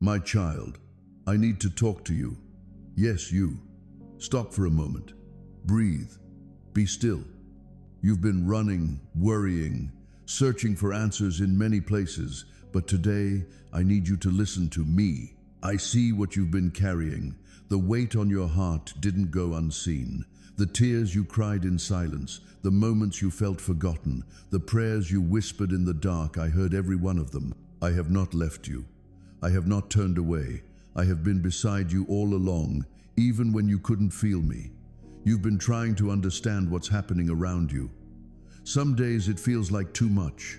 My child, I need to talk to you. Yes, you. Stop for a moment. Breathe. Be still. You've been running, worrying, searching for answers in many places, but today I need you to listen to me. I see what you've been carrying. The weight on your heart didn't go unseen. The tears you cried in silence, the moments you felt forgotten, the prayers you whispered in the dark, I heard every one of them. I have not left you. I have not turned away. I have been beside you all along, even when you couldn't feel me. You've been trying to understand what's happening around you. Some days it feels like too much.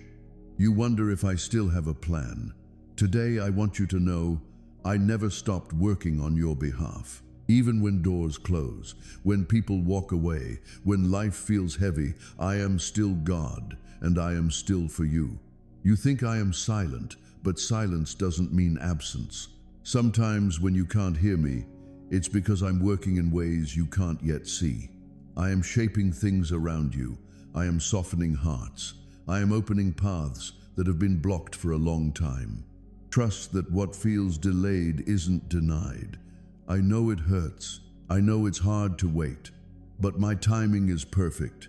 You wonder if I still have a plan. Today I want you to know I never stopped working on your behalf. Even when doors close, when people walk away, when life feels heavy, I am still God, and I am still for you. You think I am silent, but silence doesn't mean absence. Sometimes when you can't hear me, it's because I'm working in ways you can't yet see. I am shaping things around you. I am softening hearts. I am opening paths that have been blocked for a long time. Trust that what feels delayed isn't denied. I know it hurts. I know it's hard to wait, but my timing is perfect.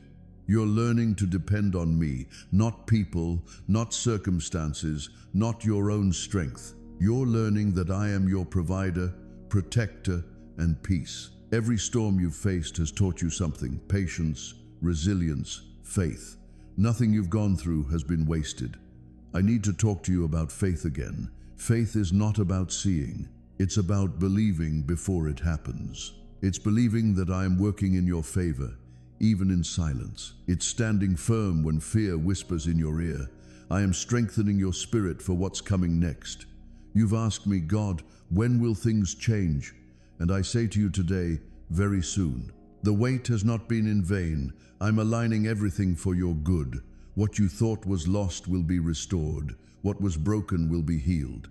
You're learning to depend on me, not people, not circumstances, not your own strength. You're learning that I am your provider, protector, and peace. Every storm you've faced has taught you something: patience, resilience, faith. Nothing you've gone through has been wasted. I need to talk to you about faith again. Faith is not about seeing. It's about believing before it happens. It's believing that I am working in your favor, even in silence. It's standing firm when fear whispers in your ear. I am strengthening your spirit for what's coming next. You've asked me, God, when will things change? And I say to you today, very soon. The wait has not been in vain. I'm aligning everything for your good. What you thought was lost will be restored. What was broken will be healed.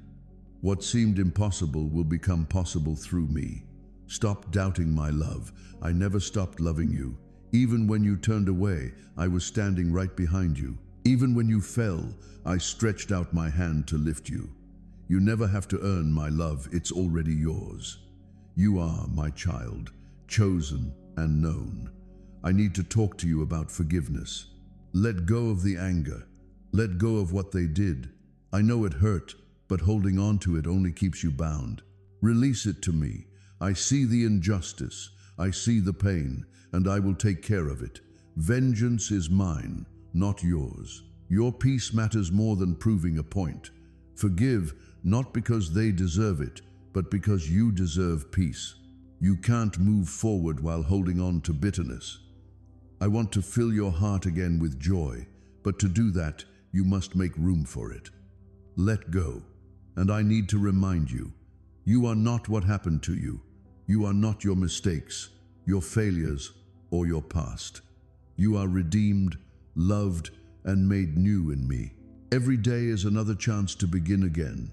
What seemed impossible will become possible through me. Stop doubting my love. I never stopped loving you. Even when you turned away, I was standing right behind you. Even when you fell, I stretched out my hand to lift you. You never have to earn my love. It's already yours. You are my child, chosen and known. I need to talk to you about forgiveness. Let go of the anger. Let go of what they did. I know it hurt, but holding on to it only keeps you bound. Release it to me. I see the injustice. I see the pain, and I will take care of it. Vengeance is mine, not yours. Your peace matters more than proving a point. Forgive, not because they deserve it, but because you deserve peace. You can't move forward while holding on to bitterness. I want to fill your heart again with joy, but to do that, you must make room for it. Let go. And I need to remind you, you are not what happened to you. You are not your mistakes, your failures, or your past. You are redeemed, loved, and made new in me. Every day is another chance to begin again.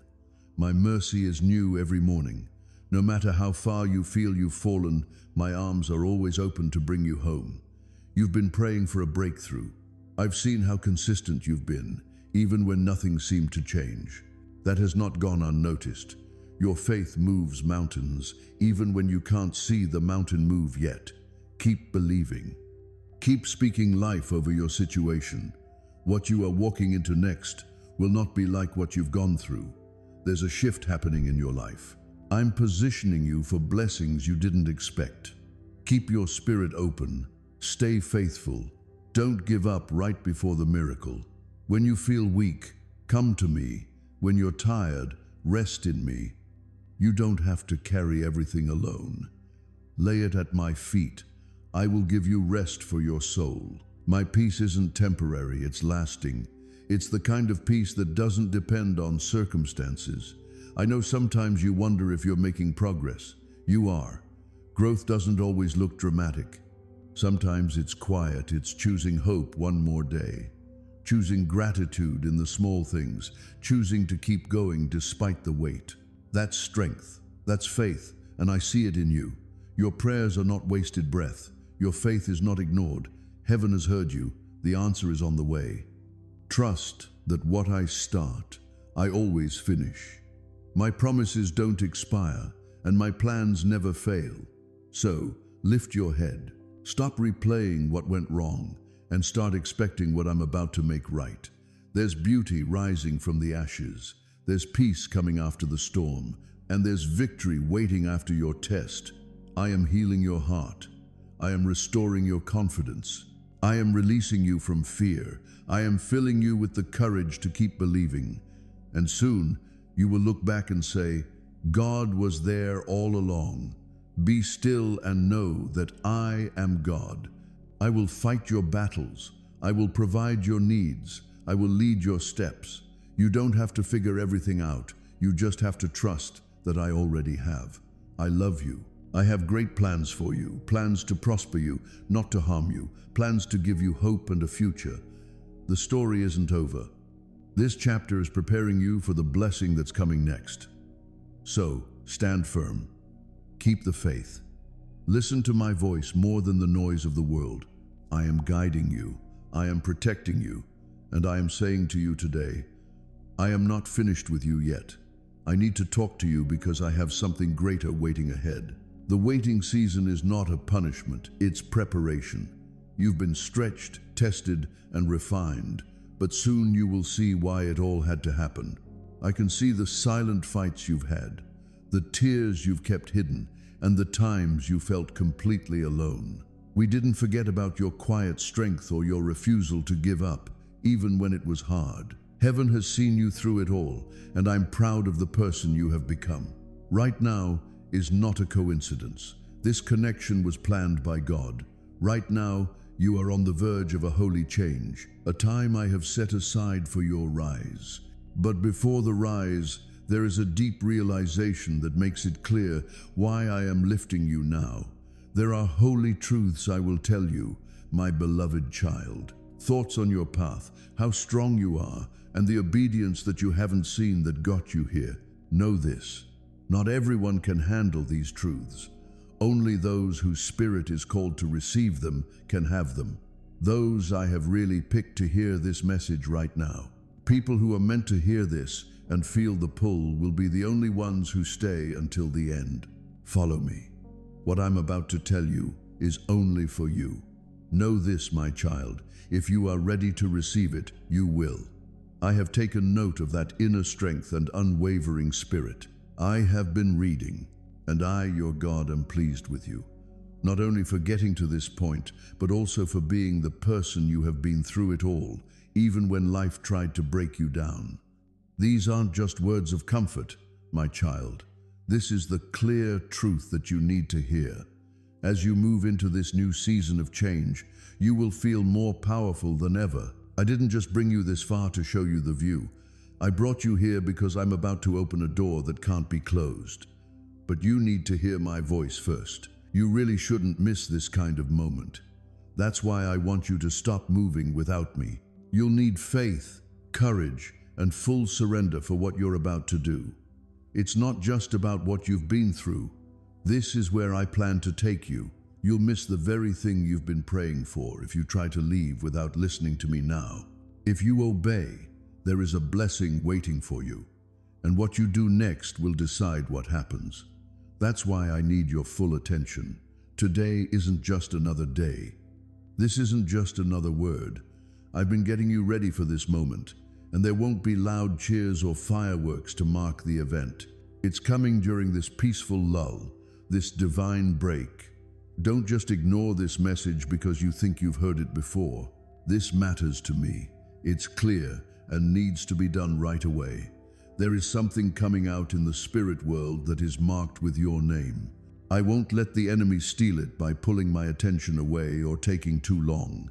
My mercy is new every morning. No matter how far you feel you've fallen, my arms are always open to bring you home. You've been praying for a breakthrough. I've seen how consistent you've been, even when nothing seemed to change. That has not gone unnoticed. Your faith moves mountains, even when you can't see the mountain move yet. Keep believing. Keep speaking life over your situation. What you are walking into next will not be like what you've gone through. There's a shift happening in your life. I'm positioning you for blessings you didn't expect. Keep your spirit open. Stay faithful. Don't give up right before the miracle. When you feel weak, come to me. When you're tired, rest in me. You don't have to carry everything alone. Lay it at my feet. I will give you rest for your soul. My peace isn't temporary, it's lasting. It's the kind of peace that doesn't depend on circumstances. I know sometimes you wonder if you're making progress. You are. Growth doesn't always look dramatic. Sometimes it's quiet, it's choosing hope one more day. Choosing gratitude in the small things, choosing to keep going despite the weight. That's strength, that's faith, and I see it in you. Your prayers are not wasted breath. Your faith is not ignored. Heaven has heard you. The answer is on the way. Trust that what I start, I always finish. My promises don't expire, and my plans never fail. So, lift your head. Stop replaying what went wrong, and start expecting what I'm about to make right. There's beauty rising from the ashes. There's peace coming after the storm, and there's victory waiting after your test. I am healing your heart. I am restoring your confidence. I am releasing you from fear. I am filling you with the courage to keep believing. And soon, you will look back and say, God was there all along. Be still and know that I am God. I will fight your battles. I will provide your needs. I will lead your steps. You don't have to figure everything out. You just have to trust that I already have. I love you. I have great plans for you, plans to prosper you, not to harm you, plans to give you hope and a future. The story isn't over. This chapter is preparing you for the blessing that's coming next. So, stand firm. Keep the faith. Listen to my voice more than the noise of the world. I am guiding you. I am protecting you. And I am saying to you today, I am not finished with you yet. I need to talk to you because I have something greater waiting ahead. The waiting season is not a punishment, it's preparation. You've been stretched, tested, and refined, but soon you will see why it all had to happen. I can see the silent fights you've had, the tears you've kept hidden, and the times you felt completely alone. We didn't forget about your quiet strength or your refusal to give up, even when it was hard. Heaven has seen you through it all, and I'm proud of the person you have become. Right now is not a coincidence. This connection was planned by God. Right now, you are on the verge of a holy change, a time I have set aside for your rise. But before the rise, there is a deep realization that makes it clear why I am lifting you now. There are holy truths I will tell you, my beloved child. Thoughts on your path, how strong you are, and the obedience that you haven't seen that got you here. Know this. Not everyone can handle these truths. Only those whose spirit is called to receive them can have them. Those I have really picked to hear this message right now. People who are meant to hear this and feel the pull will be the only ones who stay until the end. Follow me. What I'm about to tell you is only for you. Know this, my child. If you are ready to receive it, you will. I have taken note of that inner strength and unwavering spirit. I have been reading, and I, your God, am pleased with you. Not only for getting to this point, but also for being the person you have been through it all, even when life tried to break you down. These aren't just words of comfort, my child. This is the clear truth that you need to hear. As you move into this new season of change, you will feel more powerful than ever. I didn't just bring you this far to show you the view. I brought you here because I'm about to open a door that can't be closed. But you need to hear my voice first. You really shouldn't miss this kind of moment. That's why I want you to stop moving without me. You'll need faith, courage, and full surrender for what you're about to do. It's not just about what you've been through. This is where I plan to take you. You'll miss the very thing you've been praying for if you try to leave without listening to me now. If you obey, there is a blessing waiting for you, and what you do next will decide what happens. That's why I need your full attention. Today isn't just another day. This isn't just another word. I've been getting you ready for this moment, and there won't be loud cheers or fireworks to mark the event. It's coming during this peaceful lull, this divine break. Don't just ignore this message because you think you've heard it before. This matters to me. It's clear and needs to be done right away. There is something coming out in the spirit world that is marked with your name. I won't let the enemy steal it by pulling my attention away or taking too long.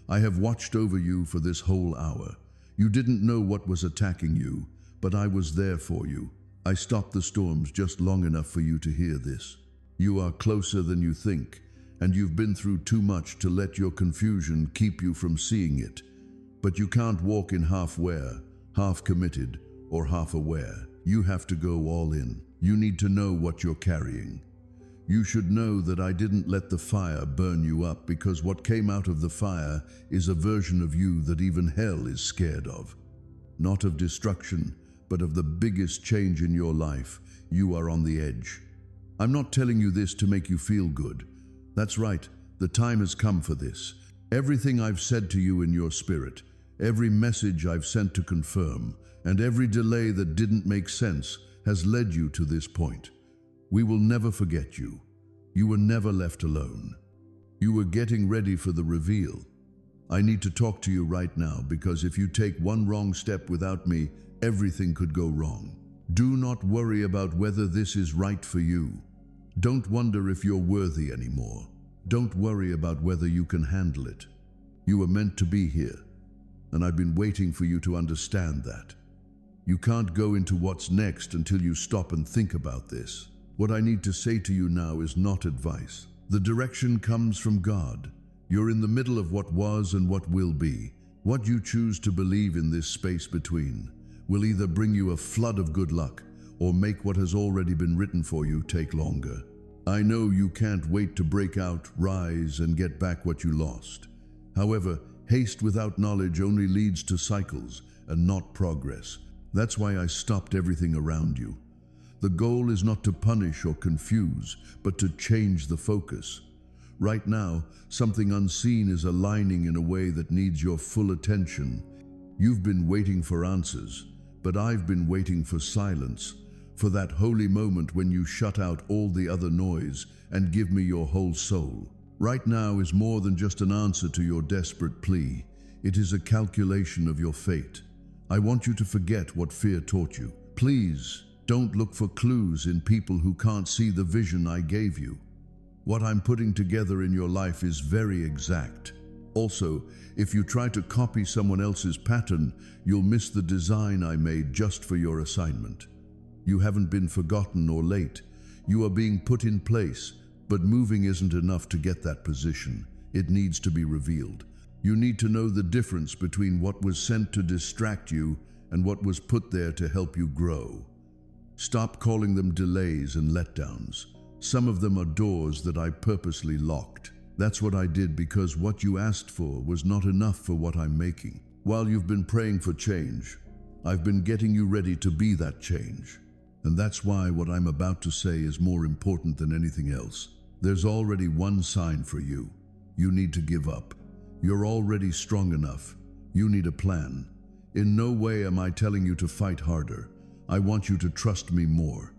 I have watched over you for this whole hour. You didn't know what was attacking you, but I was there for you. I stopped the storms just long enough for you to hear this. You are closer than you think, and you've been through too much to let your confusion keep you from seeing it. But you can't walk in half-aware, half-committed, or half-aware. You have to go all in. You need to know what you're carrying. You should know that I didn't let the fire burn you up because what came out of the fire is a version of you that even hell is scared of. Not of destruction, but of the biggest change in your life. You are on the edge. I'm not telling you this to make you feel good. That's right, the time has come for this. Everything I've said to you in your spirit, every message I've sent to confirm, and every delay that didn't make sense has led you to this point. We will never forget you. You were never left alone. You were getting ready for the reveal. I need to talk to you right now because if you take one wrong step without me, everything could go wrong. Do not worry about whether this is right for you. Don't wonder if you're worthy anymore. Don't worry about whether you can handle it. You were meant to be here, and I've been waiting for you to understand that. You can't go into what's next until you stop and think about this. What I need to say to you now is not advice. The direction comes from God. You're in the middle of what was and what will be. What you choose to believe in this space between will either bring you a flood of good luck or make what has already been written for you take longer. I know you can't wait to break out, rise, and get back what you lost. However, haste without knowledge only leads to cycles and not progress. That's why I stopped everything around you. The goal is not to punish or confuse, but to change the focus. Right now, something unseen is aligning in a way that needs your full attention. You've been waiting for answers, but I've been waiting for silence, for that holy moment when you shut out all the other noise and give me your whole soul. Right now is more than just an answer to your desperate plea. It is a calculation of your fate. I want you to forget what fear taught you. Please, don't look for clues in people who can't see the vision I gave you. What I'm putting together in your life is very exact. Also, if you try to copy someone else's pattern, you'll miss the design I made just for your assignment. You haven't been forgotten or late. You are being put in place, but moving isn't enough to get that position. It needs to be revealed. You need to know the difference between what was sent to distract you and what was put there to help you grow. Stop calling them delays and letdowns. Some of them are doors that I purposely locked. That's what I did because what you asked for was not enough for what I'm making. While you've been praying for change, I've been getting you ready to be that change. And that's why what I'm about to say is more important than anything else. There's already one sign for you. You need to give up. You're already strong enough. You need a plan. In no way am I telling you to fight harder. I want you to trust me more.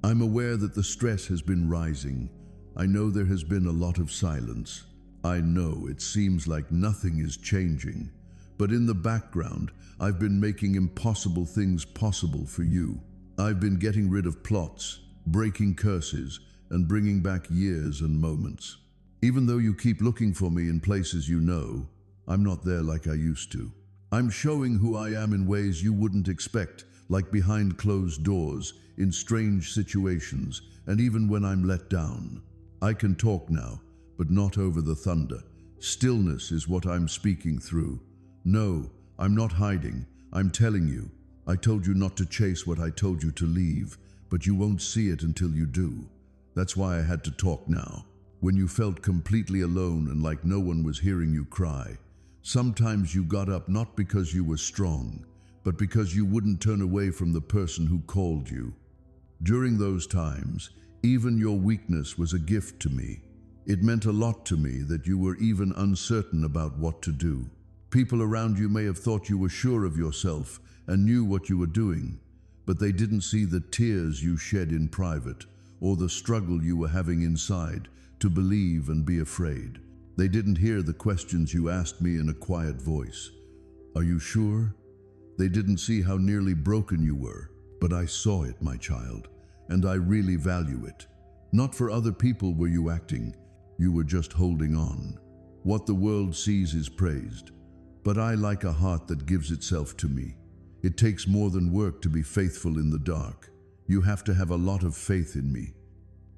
I'm aware that the stress has been rising. I know there has been a lot of silence. I know it seems like nothing is changing. But in the background, I've been making impossible things possible for you. I've been getting rid of plots, breaking curses, and bringing back years and moments. Even though you keep looking for me in places you know, I'm not there like I used to. I'm showing who I am in ways you wouldn't expect, like behind closed doors, in strange situations, and even when I'm let down. I can talk now, but not over the thunder. Stillness is what I'm speaking through. No, I'm not hiding. I'm telling you. I told you not to chase what I told you to leave, but you won't see it until you do. That's why I had to talk now. When you felt completely alone and like no one was hearing you cry, sometimes you got up not because you were strong, but because you wouldn't turn away from the person who called you. During those times, even your weakness was a gift to me. It meant a lot to me that you were even uncertain about what to do. People around you may have thought you were sure of yourself and knew what you were doing, but they didn't see the tears you shed in private or the struggle you were having inside to believe and be afraid. They didn't hear the questions you asked me in a quiet voice. Are you sure? They didn't see how nearly broken you were, but I saw it, my child, and I really value it. Not for other people were you acting, you were just holding on. What the world sees is praised, but I like a heart that gives itself to me. It takes more than work to be faithful in the dark. You have to have a lot of faith in me.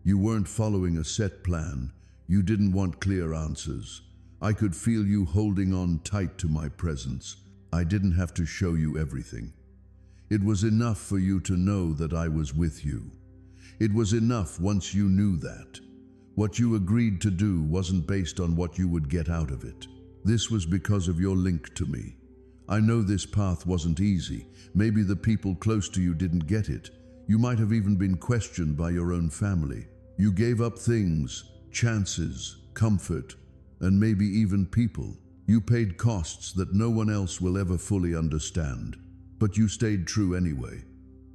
You weren't following a set plan. You didn't want clear answers. I could feel you holding on tight to my presence. I didn't have to show you everything. It was enough for you to know that I was with you. It was enough once you knew that. What you agreed to do wasn't based on what you would get out of it. This was because of your link to me. I know this path wasn't easy. Maybe the people close to you didn't get it. You might have even been questioned by your own family. You gave up things, chances, comfort, and maybe even people. You paid costs that no one else will ever fully understand. But you stayed true anyway.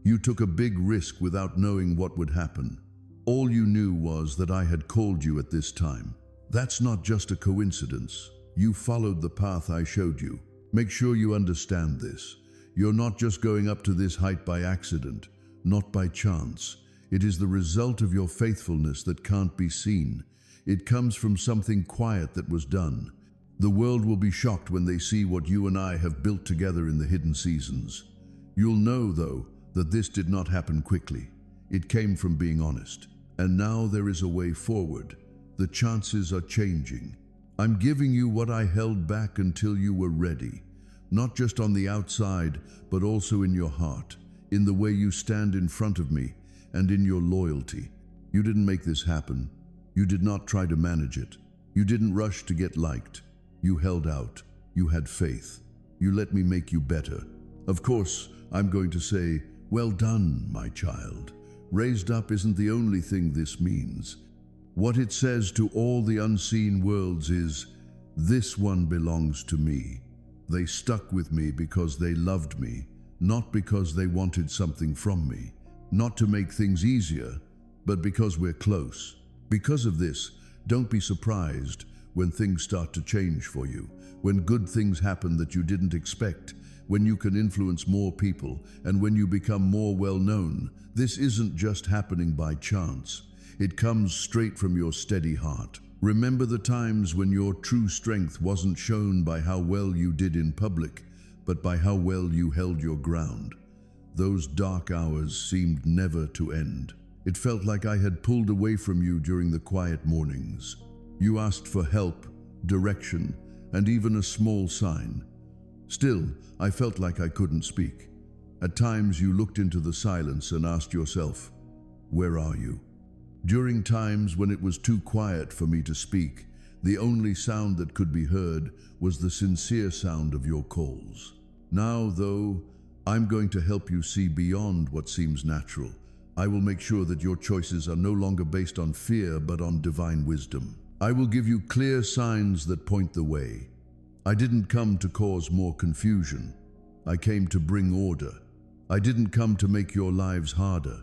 You took a big risk without knowing what would happen. All you knew was that I had called you at this time. That's not just a coincidence. You followed the path I showed you. Make sure you understand this. You're not just going up to this height by accident, not by chance. It is the result of your faithfulness that can't be seen. It comes from something quiet that was done. The world will be shocked when they see what you and I have built together in the hidden seasons. You'll know, though, that this did not happen quickly. It came from being honest. And now there is a way forward. The chances are changing. I'm giving you what I held back until you were ready. Not just on the outside, but also in your heart, in the way you stand in front of me, and in your loyalty. You didn't make this happen. You did not try to manage it. You didn't rush to get liked. You held out. You had faith. You let me make you better. Of course, I'm going to say, well done, my child. Raised up isn't the only thing this means. What it says to all the unseen worlds is, this one belongs to me. They stuck with me because they loved me, not because they wanted something from me. Not to make things easier, but because we're close. Because of this, don't be surprised when things start to change for you, when good things happen that you didn't expect, when you can influence more people, and when you become more well-known. This isn't just happening by chance. It comes straight from your steady heart. Remember the times when your true strength wasn't shown by how well you did in public, but by how well you held your ground. Those dark hours seemed never to end. It felt like I had pulled away from you during the quiet mornings. You asked for help, direction, and even a small sign. Still, I felt like I couldn't speak. At times you looked into the silence and asked yourself, where are you? During times when it was too quiet for me to speak, the only sound that could be heard was the sincere sound of your calls. Now, though, I'm going to help you see beyond what seems natural. I will make sure that your choices are no longer based on fear, but on divine wisdom. I will give you clear signs that point the way. I didn't come to cause more confusion. I came to bring order. I didn't come to make your lives harder.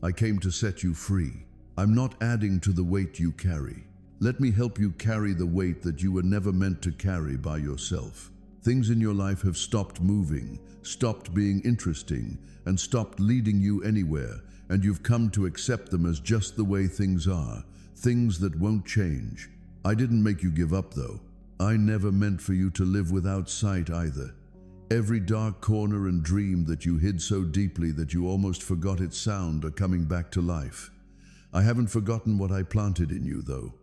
I came to set you free. I'm not adding to the weight you carry. Let me help you carry the weight that you were never meant to carry by yourself. Things in your life have stopped moving, stopped being interesting, and stopped leading you anywhere, and you've come to accept them as just the way things are, things that won't change. I didn't make you give up, though. I never meant for you to live without sight either. Every dark corner and dream that you hid so deeply that you almost forgot its sound are coming back to life. I haven't forgotten what I planted in you, though.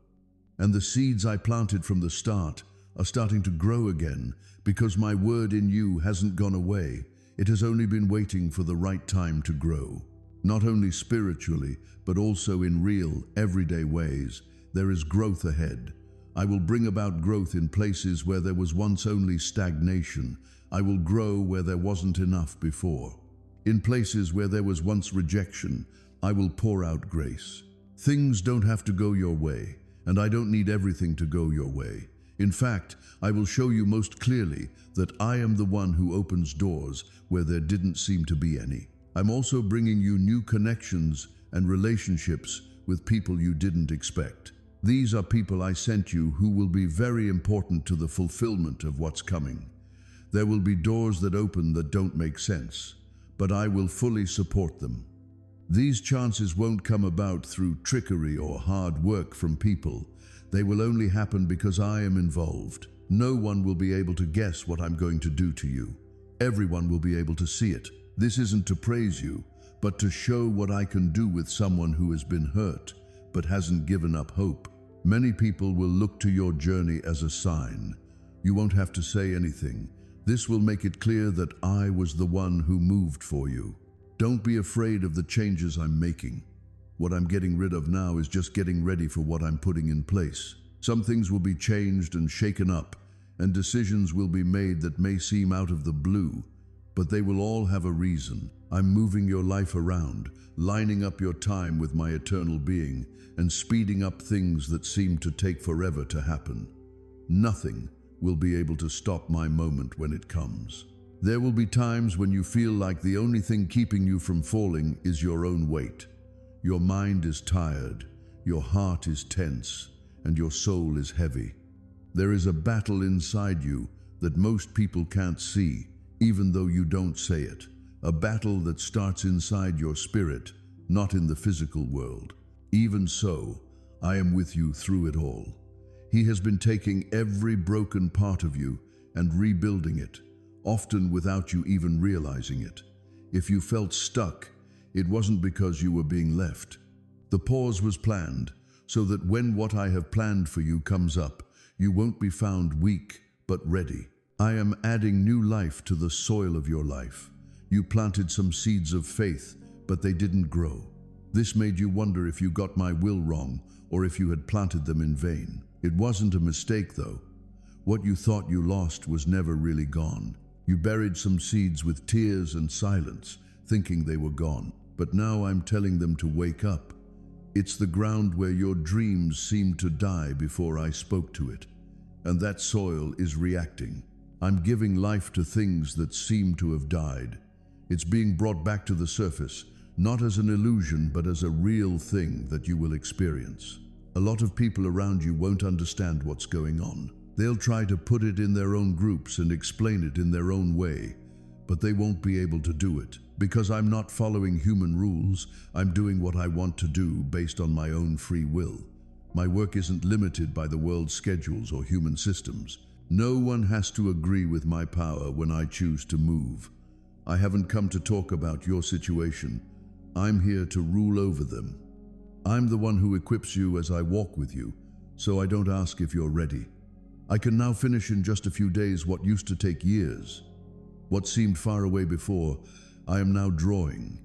And the seeds I planted from the start are starting to grow again, because my word in you hasn't gone away. It has only been waiting for the right time to grow. Not only spiritually, but also in real, everyday ways. There is growth ahead. I will bring about growth in places where there was once only stagnation. I will grow where there wasn't enough before. In places where there was once rejection, I will pour out grace. Things don't have to go your way, and I don't need everything to go your way. In fact, I will show you most clearly that I am the one who opens doors where there didn't seem to be any. I'm also bringing you new connections and relationships with people you didn't expect. These are people I sent you who will be very important to the fulfillment of what's coming. There will be doors that open that don't make sense, but I will fully support them. These chances won't come about through trickery or hard work from people. They will only happen because I am involved. No one will be able to guess what I'm going to do to you. Everyone will be able to see it. This isn't to praise you, but to show what I can do with someone who has been hurt, but hasn't given up hope. Many people will look to your journey as a sign. You won't have to say anything. This will make it clear that I was the one who moved for you. Don't be afraid of the changes I'm making. What I'm getting rid of now is just getting ready for what I'm putting in place. Some things will be changed and shaken up. and decisions will be made that may seem out of the blue, but they will all have a reason. I'm moving your life around, lining up your time with my eternal being, and speeding up things that seem to take forever to happen. Nothing will be able to stop my moment when it comes. There will be times when you feel like the only thing keeping you from falling is your own weight. Your mind is tired, your heart is tense, and your soul is heavy. There is a battle inside you that most people can't see, even though you don't say it. A battle that starts inside your spirit, not in the physical world. Even so, I am with you through it all. He has been taking every broken part of you and rebuilding it, often without you even realizing it. If you felt stuck, it wasn't because you were being left. The pause was planned, so that when what I have planned for you comes up, you won't be found weak, but ready. I am adding new life to the soil of your life. You planted some seeds of faith, but they didn't grow. This made you wonder if you got my will wrong, or if you had planted them in vain. It wasn't a mistake, though. What you thought you lost was never really gone. You buried some seeds with tears and silence, thinking they were gone. But now I'm telling them to wake up. It's the ground where your dreams seemed to die before I spoke to it. And that soil is reacting. I'm giving life to things that seem to have died. It's being brought back to the surface, not as an illusion, but as a real thing that you will experience. A lot of people around you won't understand what's going on. They'll try to put it in their own groups and explain it in their own way, but they won't be able to do it. Because I'm not following human rules, I'm doing what I want to do based on my own free will. My work isn't limited by the world's schedules or human systems. No one has to agree with my power when I choose to move. I haven't come to talk about your situation. I'm here to rule over them. I'm the one who equips you as I walk with you, so I don't ask if you're ready. I can now finish in just a few days what used to take years. What seemed far away before, I am now drawing.